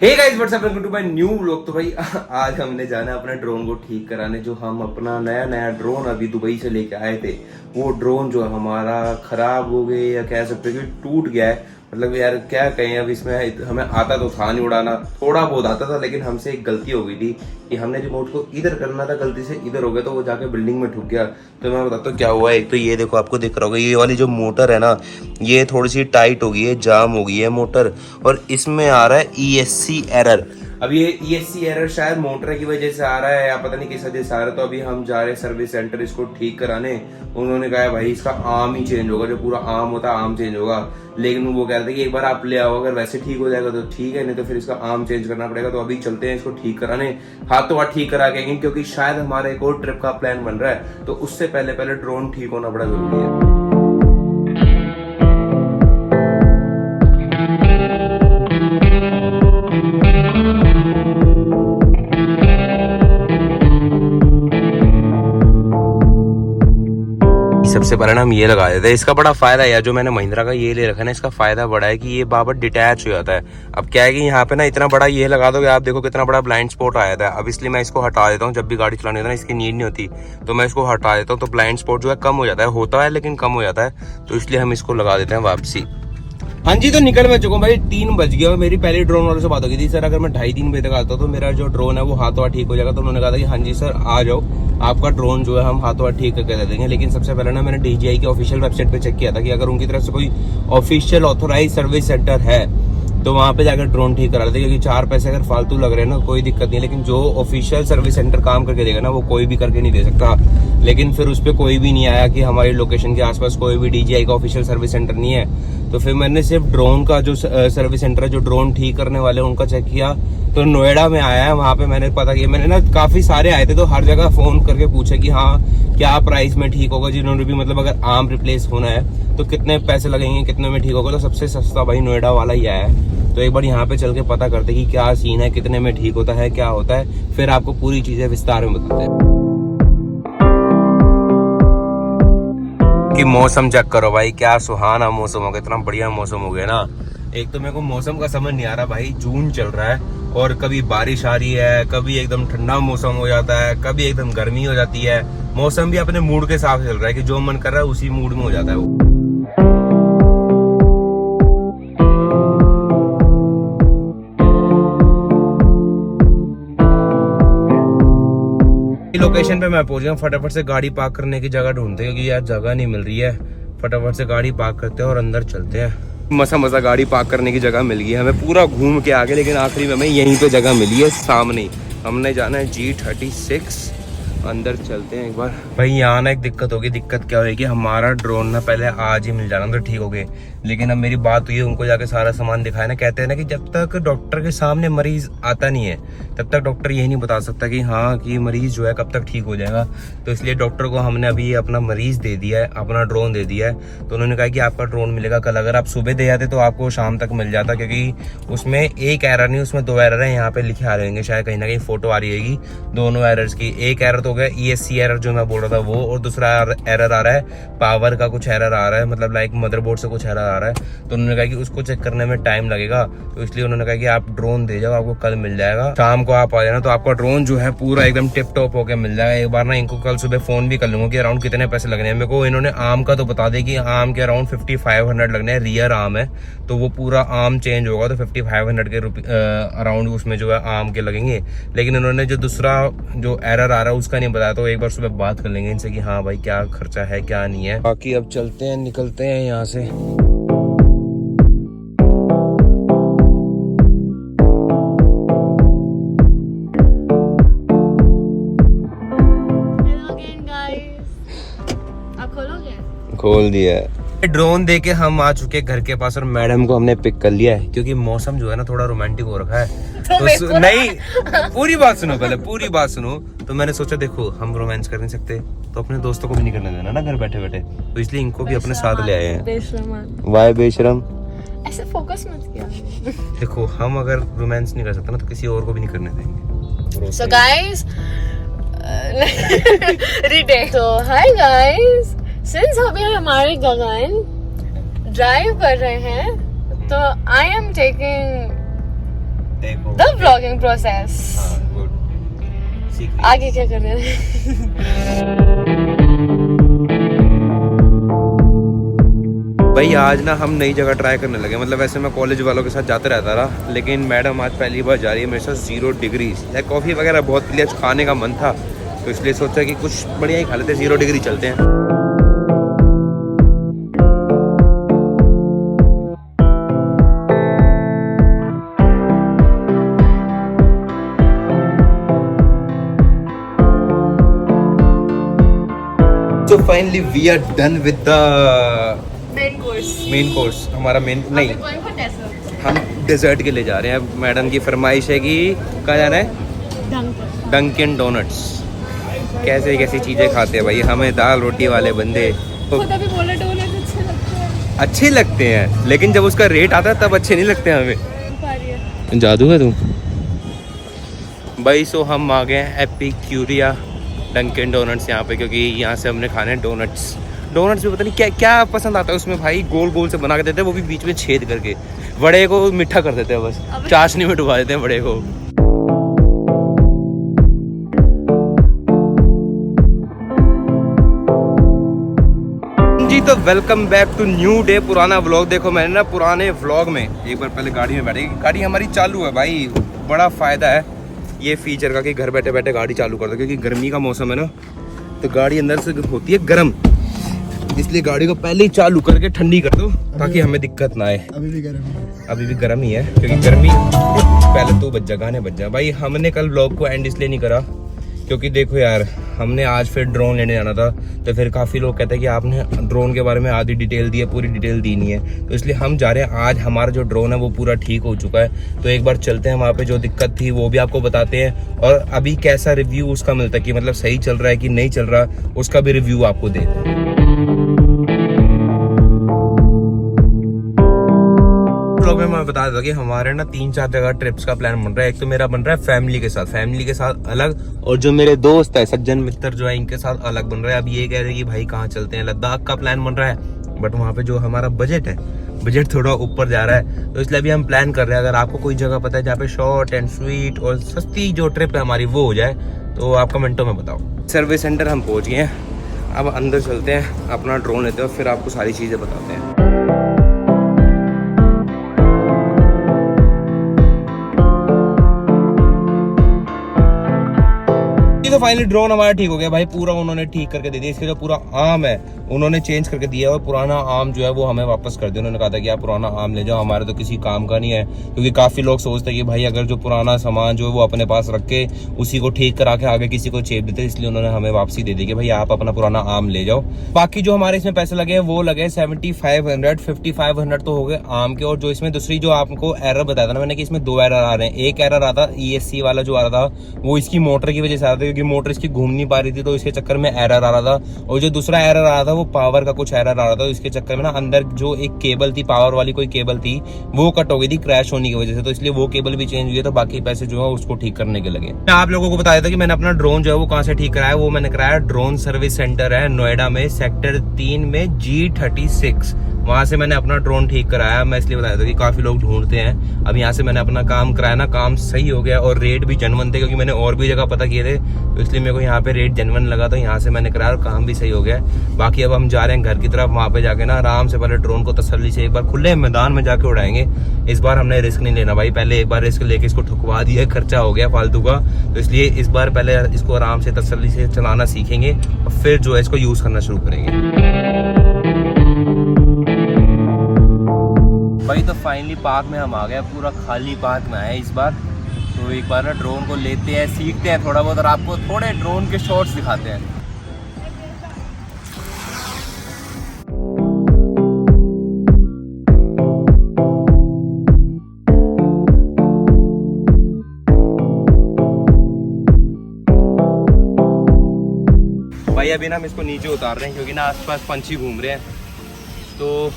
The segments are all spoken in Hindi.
Hey guys what's up, welcome to my new vlog. तो भाई आज हमने जाना है अपने ड्रोन को ठीक कराने। जो हम अपना नया ड्रोन अभी दुबई से लेके आए थे, वो ड्रोन जो है हमारा खराब हो गया या कह सकते हैं कि टूट गया है। मतलब यार क्या कहें, अब इसमें हमें आता तो था नहीं उड़ाना, थोड़ा बहुत आता था, लेकिन हमसे एक गलती हो गई थी कि हमने रिमोट को इधर करना था, गलती से इधर हो गया तो वो जाके बिल्डिंग में ठुक गया। तो मैं बताता हूँ क्या हुआ। एक तो ये देखो, आपको दिख रहा होगा ये वाली जो मोटर है ना, ये थोड़ी सी टाइट हो गई है, जाम हो गई है मोटर, और इसमें आ रहा है ESC एरर। अब ये ESC एरर शायद मोटर की वजह से आ रहा है या पता नहीं किस वजह से आ रहा है। तो अभी हम जा रहे हैं सर्विस सेंटर इसको ठीक कराने। उन्होंने कहा भाई इसका आर्म ही चेंज होगा, जो पूरा आर्म होता है आर्म चेंज होगा। लेकिन वो कह रहे थे कि एक बार आप ले आओ, अगर वैसे ठीक हो जाएगा तो ठीक है, नहीं तो फिर इसका आर्म चेंज करना पड़ेगा। तो अभी चलते हैं इसको ठीक कराने, हाथ तो हाथ ठीक करा के, क्योंकि शायद हमारा एक और ट्रिप का प्लान बन रहा है। तो उससे पहले ड्रोन ठीक होना बड़ा जरूरी है। सबसे पहले ना हम ये लगा देते हैं। इसका बड़ा फायदा है, जो मैंने महिंद्रा का ये ले रखा है ना, इसका फायदा बड़ा है कि ये बाबर डिटैच हो जाता है। अब क्या है कि यहाँ पे ना इतना बड़ा ये लगा दोगे, आप देखो कितना बड़ा ब्लाइंड स्पॉट आया था। अब इसलिए मैं इसको हटा देता हूँ, जब भी गाड़ी चलानी होता है ना, इसकी नीड नहीं होती तो मैं इसको हटा देता हूँ। तो ब्लाइंड स्पॉट जो है कम हो जाता है, होता है लेकिन कम हो जाता है। तो इसलिए हम इसको लगा देते हैं वापसी। हाँ जी, तो निकल मैं चुका हूँ भाई, 3 बज गया। मेरी पहले ड्रोन वालों से बात हो गई थी, सर अगर मैं 2:30-3 बजे तक आता हूँ तो मेरा जो ड्रोन है वो हाथों हाथ ठीक हो जाएगा। तो उन्होंने कहा था कि हाँ जी सर आ जाओ, आपका ड्रोन जो है हम हाथों हाथ ठीक करके दे देंगे। लेकिन सबसे पहले ना मैंने DJI के ऑफिशियल वेबसाइट पे चेक किया था कि अगर उनकी तरफ से कोई ऑफिशियल ऑथोराइज सर्विस सेंटर है तो वहां पे जाकर ड्रोन ठीक करा लेते, क्योंकि 4 पैसे अगर फालतू लग रहे हैं ना कोई दिक्कत नहीं। लेकिन जो ऑफिशियल सर्विस सेंटर काम करके देगा ना, वो कोई भी करके नहीं दे सकता। लेकिन फिर उस पर कोई भी नहीं आया कि हमारी लोकेशन के आसपास कोई भी DJI का ऑफिशियल सर्विस सेंटर नहीं है। तो फिर मैंने सिर्फ ड्रोन का जो सर्विस सेंटर है, जो ड्रोन ठीक करने वाले उनका चेक किया, तो नोएडा में आया है। वहां पे मैंने पता किया, मैंने ना काफी सारे आए थे तो हर जगह फोन करके पूछे कि हाँ क्या प्राइस में ठीक होगा, जिन्होंने भी मतलब अगर आर्म रिप्लेस होना है तो कितने पैसे लगेंगे, कितने में ठीक होगा। तो सबसे सस्ता भाई नोएडा वाला ही आया है। तो एक बार यहाँ पे चल के पता करते कि क्या सीन है, कितने में ठीक होता है, क्या होता है, फिर आपको पूरी चीजें विस्तार में बताते हैं। कि मौसम चेक करो भाई, क्या सुहाना मौसम हो गया, इतना बढ़िया मौसम हो गया ना। एक तो मेरे को मौसम का समझ नहीं आ रहा भाई, जून चल रहा है और कभी बारिश आ रही है, कभी एकदम ठंडा मौसम हो जाता है, कभी एकदम गर्मी हो जाती है। मौसम भी अपने मूड के हिसाब से चल रहा है कि जो मन कर रहा है उसी मूड में हो जाता है वो। लोकेशन पे मैं पहुंच गया, फटाफट से गाड़ी पार्क करने की जगह ढूंढते हैं क्योंकि यार जगह नहीं मिल रही है। फटाफट से गाड़ी पार्क करते हैं और अंदर चलते हैं। मसा गाड़ी पार्क करने की जगह मिल गई है हमें, पूरा घूम के आगे, लेकिन आखिरी में हमें यहीं पे जगह मिली है सामने ही। हमने जाना है G36, अंदर चलते हैं एक बार। भाई यहाँ ना एक दिक्कत होगी। दिक्कत क्या होगी, हमारा ड्रोन ना पहले आज ही मिल जाना तो ठीक हो गए। लेकिन अब मेरी बात हुई है, उनको जाके सारा सामान दिखाया ना, कहते हैं ना कि जब तक डॉक्टर के सामने मरीज आता नहीं है तब तक डॉक्टर यही नहीं बता सकता कि हाँ कि मरीज जो है कब तक ठीक हो जाएगा। तो इसलिए डॉक्टर को हमने अभी अपना मरीज दे दिया है, अपना ड्रोन दे दिया है। तो उन्होंने कहा कि आपका ड्रोन मिलेगा कल। अगर आप सुबह दे जाते तो आपको शाम तक मिल जाता, क्योंकि उसमें एक एरर नहीं, उसमें 2 एरर है। यहाँ पे लिखे आ रहे होंगे, शायद कहीं ना कहीं फोटो आ रही होगी दोनों एरर्स की। एक एरर तो हो गया ESC एरर जो मैं बोल रहा था वो, और दूसरा एरर आ रहा है पावर का, कुछ एरर आ रहा है, मतलब लाइक मदरबोर्ड से कुछ एरर आ रहा है। तो उन्होंने कहा कि उसको चेक करने में टाइम लगेगा, तो इसलिए उन्होंने कहा कि आप ड्रोन दे जाओ, आपको कल मिल जाएगा। शाम को आप आ जाना तो आपका ड्रोन जो है पूरा एकदम टिप टॉप होकर मिल जाएगा। एक बार ना इनको कल सुबह फोन भी कर लूंगा कि अराउंड कितने पैसे लगने हैं। मेरे को इन्होंने आर्म का तो बता दे कि आर्म के अराउंड 5500 लगने हैं। रियर आर्म है तो वो पूरा आर्म चेंज होगा तो 5500 के अराउंड उसमें जो है आर्म के लगेंगे। लेकिन इन्होंने जो दूसरा जो एरर आ रहा है उसका नहीं बताया, तो एक बार सुबह बात कर लेंगे इनसे कि हाँ भाई क्या खर्चा है क्या नहीं है। बाकी अब चलते हैं, निकलते हैं यहाँ से। खोल दिया है। ड्रोन दे के हम आ चुके घर के पास और मैडम को हमने पिक कर लिया है, क्योंकि मौसम जो है ना थोड़ा रोमांटिक हो रखा है। तो नहीं, पूरी बात सुनो, पहले पूरी बात सुनो। तो मैंने सोचा देखो हम रोमांस कर नहीं सकते तो अपने दोस्तों को भी नहीं करने देना ना घर बैठे बैठे, तो इसलिए इनको भी अपने साथ ले आए हैं। वाह बेशरम, ऐसे फोकस मत किया। देखो हम अगर रोमांस नहीं कर सकते ना तो किसी और को भी नहीं करने देंगे। So guys, read तो हाय गाइस, सिंस अभी हमारे गगन ड्राइव कर रहे हैं तो आई एम टेकिंग देखो The vlogging process. हाँ गुड सीख लिया। आगे क्या कर रहे हैं? भाई आज ना हम नई जगह ट्राई करने लगे, मतलब वैसे मैं कॉलेज वालों के साथ जाते रहता रहा, लेकिन मैडम आज पहली बार जा रही है मेरे साथ 0 डिग्रीज। यार कॉफ़ी वगैरह बहुत पी लिया, खाने का मन था तो इसलिए सोचा कि कुछ बढ़िया ही खा लेते, 0 डिग्री चलते हैं। So finally we are done with the main course. हमारा मेन नहीं, हम डेजर्ट के लिए जा रहे हैं। मैडम की फरमाइश है कि कहाँ जाना है? Dunkin Donuts. कैसे कैसी चीज़ें खाते हैं भाई, हमें दाल रोटी वाले बंदे खुद अभी बोला डोनट अच्छे लगते हैं। अच्छे लगते हैं, लेकिन जब उसका रेट आता है तब अच्छे नहीं लगते हमें। जादू है तू भाई। सो हम आ गए हैं एपिक्यूरिया डंकिन डोनट्स यहाँ पे, क्योंकि यहाँ से हमने खाने हैं डोनट्स। डोनट्स भी पता नहीं क्या क्या पसंद आता है उसमें भाई, गोल गोल से बना के देते हैं, वो भी बीच में छेद करके। बड़े को मीठा कर देते हैं, बस चाशनी में डुबा देते हैं बड़े को। जी तो welcome back to new day, पुराना व्लॉग। देखो मैंने ना पुराने व्लॉग में एक बार पहले गाड़ी में बैठे, गाड़ी हमारी चालू है भाई, बड़ा फायदा है ये फीचर का कि घर बैठे बैठे गाड़ी चालू कर दो, क्योंकि गर्मी का मौसम है ना, तो गाड़ी अंदर से होती है गर्म, इसलिए गाड़ी को पहले ही चालू करके ठंडी कर दो ताकि हमें दिक्कत ना आए। अभी भी गर्म ही है, क्योंकि गर्मी। पहले तो बच जा, गाने बच जा भाई। हमने कल व्लॉग को एंड इसलिए नहीं करा क्योंकि देखो यार, हमने आज फिर ड्रोन लेने जाना था, तो फिर काफ़ी लोग कहते हैं कि आपने ड्रोन के बारे में आधी डिटेल दी है, पूरी डिटेल दी नहीं है, तो इसलिए हम जा रहे हैं। आज हमारा जो ड्रोन है वो पूरा ठीक हो चुका है, तो एक बार चलते हैं वहाँ पे, जो दिक्कत थी वो भी आपको बताते हैं, और अभी कैसा रिव्यू उसका मिलता है कि मतलब सही चल रहा है कि नहीं चल रहा, उसका भी रिव्यू आपको देते हैं। में मैं बता देता कि हमारे ना 3-4 जगह ट्रिप्स का प्लान बन रहा है। एक तो मेरा बन रहा है फैमिली के साथ अलग, और जो मेरे दोस्त है सज्जन मित्र जो है इनके साथ अलग बन रहा है। अब ये कह रहे हैं कि भाई कहाँ चलते हैं, लद्दाख का प्लान बन रहा है, बट वहाँ पे जो हमारा बजट है, बजट थोड़ा ऊपर जा रहा है, तो इसलिए अभी हम प्लान कर रहे हैं। अगर आपको कोई जगह पता है जहाँ पे शॉर्ट एंड स्वीट और सस्ती जो ट्रिप है हमारी वो हो जाए, तो आप कमेंटों में बताओ। सर्विस सेंटर हम पहुँच गए हैं, अब अंदर चलते हैं, अपना ड्रोन लेते हैं, फिर आपको सारी चीज़ें बताते हैं। तो फाइनली ड्रोन हमारा ठीक हो गया भाई, पूरा उन्होंने ठीक करके दे दिया। इसके जो पूरा आर्म है उन्होंने चेंज करके दिया, और पुराना आर्म जो है वो हमें वापस कर दिया। उन्होंने कहा था कि आप पुराना आर्म ले जाओ, हमारे तो किसी काम का नहीं है, क्योंकि काफी लोग सोचते हैं कि भाई अगर जो पुराना सामान जो है वो अपने पास रख के उसी को ठीक करा के आगे किसी को चेप देते, इसलिए उन्होंने हमें वापसी दे दी कि भाई आप अपना पुराना आर्म ले जाओ। बाकी जो हमारे इसमें पैसे लगे वो लगे 7500, 5500 तो हो गए आर्म के। और जो इसमें दूसरी जो आपको एरर बताया था ना मैंने कि इसमें 2 एरर आ रहे हैं। एक एरर आता ESC वाला जो आ रहा था वो इसकी मोटर की वजह से आ रहा था, क्योंकि मोटर इसकी घूम नहीं पा रही थी, तो इसके चक्कर में एरर आ रहा था। और जो दूसरा एरर आ रहा था वो पावर का कुछ एरर आ रहा था, तो इसके चक्कर में ना अंदर जो एक केबल थी, पावर वाली कोई केबल थी, वो कट हो गई थी क्रैश होने की वजह से, तो इसलिए वो केबल भी चेंज हुई है। तो बाकी पैसे जो है उसको ठीक करने के लगे। मैं आप लोगों को बताया था कि मैंने अपना ड्रोन जो है वो कहाँ से ठीक कराया, वो मैंने कराया ड्रोन सर्विस सेंटर है नोएडा में, सेक्टर 3 में G36, वहां से मैंने अपना ड्रोन ठीक कराया। मैं इसलिए बताया था कि काफी लोग ढूंढते हैं। अब यहाँ से मैंने अपना काम कराया ना, काम सही हो गया, और रेट भी जेन्युइन थे, क्योंकि मैंने और भी जगह पता किए थे, तो इसलिए मेरे को यहाँ पे रेट जेन्युइन लगा, तो यहाँ से मैंने कराया और काम भी सही हो गया। बाकी अब हम जा रहे हैं घर की तरफ, वहाँ पे जाके ना आराम से पहले ड्रोन को तसल्ली से एक बार खुले मैदान में जाके उड़ाएंगे। इस बार हमने रिस्क नहीं लेना भाई, पहले एक बार रिस्क लेके इसको ठुकवा दिया, खर्चा हो गया फालतू का, तो इसलिए इस बार पहले इसको आराम से तसल्ली से चलाना सीखेंगे, और फिर जो है इसको यूज करना शुरू करेंगे। भाई तो फाइनली पार्क में हम आ गए, पूरा खाली पार्क में आए इस बार, तो एक बार ना ड्रोन को लेते हैं, सीखते हैं थोड़ा बहुत, और आपको थोड़े ड्रोन के शॉट्स दिखाते हैं। भाई अभी ना हम इसको नीचे उतार रहे हैं, क्योंकि ना आसपास पंछी घूम रहे हैं, तो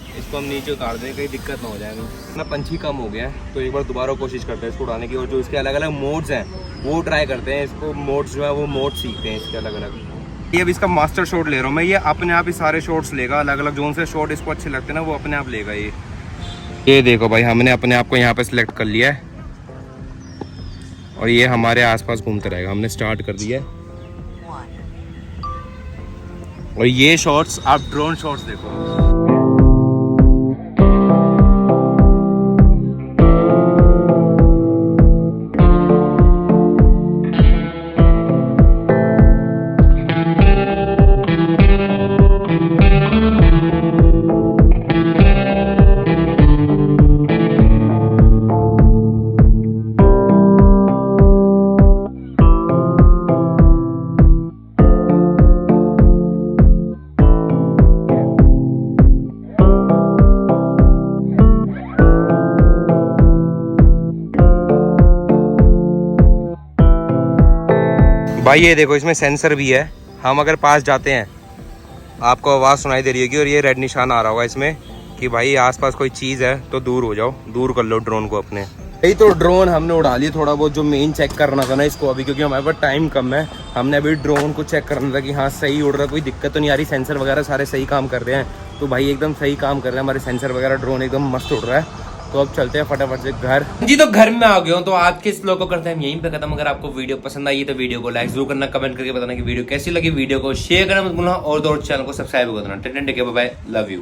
इसको हम नीचे उतार दें, कहीं दिक्कत ना हो जाएगा ना। पंछी कम हो गया है, तो एक बार दोबारा कोशिश करते हैं इसको उड़ाने की, और जो इसके अलग अलग मोड्स हैं वो ट्राई करते हैं। इसको मोड्स जो है वो मोड सीखते हैं इसके अलग अलग। ये अब इसका मास्टर शॉट ले रहा हूँ मैं, ये अपने आप ही सारे शॉट्स लेगा, अलग अलग जोन से शॉट इसको अच्छे लगते हैं ना वो अपने आप लेगा। ये देखो भाई, हमने अपने आप को यहाँ पे सिलेक्ट कर लिया है और ये हमारे आसपास घूमता रहेगा। हमने स्टार्ट कर दिया है और ये शॉट्स, आप ड्रोन शॉट्स देखो। भाई ये देखो, इसमें सेंसर भी है। हम अगर पास जाते हैं, आपको आवाज़ सुनाई दे रही होगी और ये रेड निशान आ रहा होगा इसमें कि भाई आसपास कोई चीज़ है तो दूर हो जाओ, दूर कर लो ड्रोन को अपने। यही तो ड्रोन हमने उड़ा लिया थोड़ा बहुत, जो मेन चेक करना था ना इसको अभी, क्योंकि हमारे पास टाइम कम है। हमने अभी ड्रोन को चेक करना था कि हाँ सही उड़ रहा, कोई दिक्कत तो नहीं आ रही, सेंसर वगैरह सारे सही काम कर रहे हैं। तो भाई एकदम सही काम कर रहे हैं हमारे सेंसर वगैरह, ड्रोन एकदम मस्त उड़ रहा है। तो अब चलते हैं फटाफट से घर जी। तो घर में आ गए हो, तो आज के इस व्लॉग को करते हैं हम यहीं पे खत्म। अगर आपको वीडियो पसंद आई तो वीडियो को लाइक जरूर करना, कमेंट करके बताना कि वीडियो कैसी लगी, वीडियो को शेयर करना मत भूलना और चैनल को सब्सक्राइब कर देना। Take care, bye bye, love you.